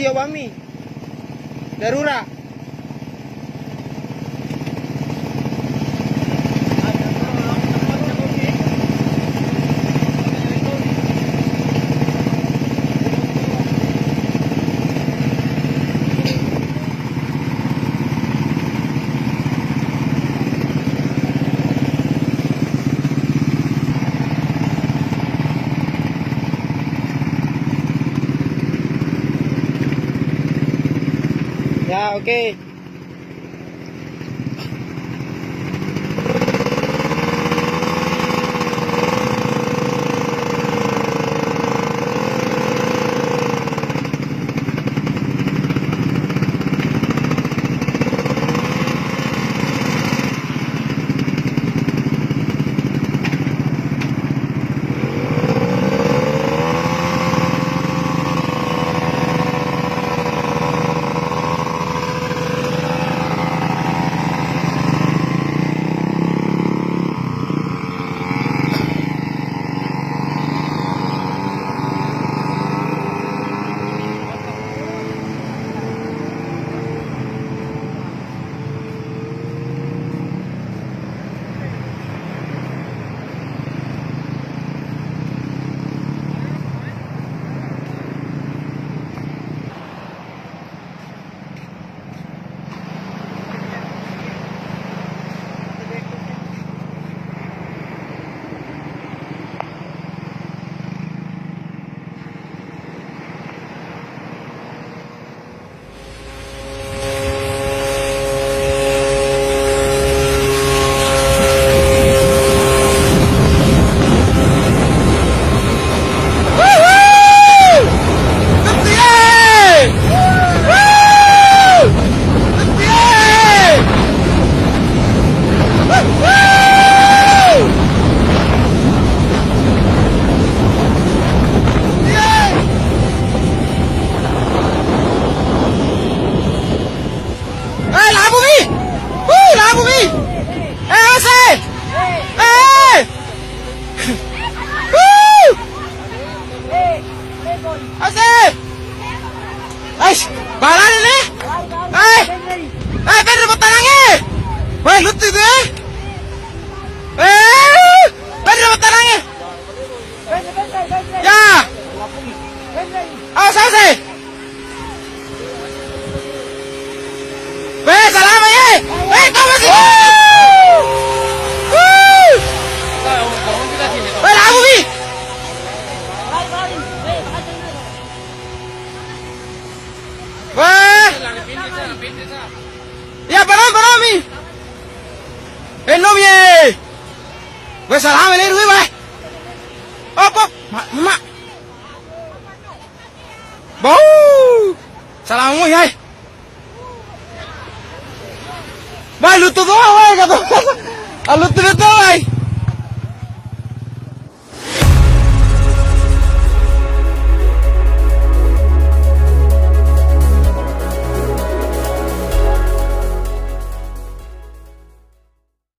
emergency awami. Darurat. Ya, oke. Balan ini. Ben rebut tanangnya. Weh, lu tuh deh. Ben rebut tanangnya. Ya. Awas awas eh. Weh, salam ya. Weh, kau masih. Weh, lagu bi. Wah, ya balon mi. No mi. Weh salam le duit weh. Op, mak. Bau. Salam mo yai. Wah, lu tu doa weh kata. Lu tu doa weh.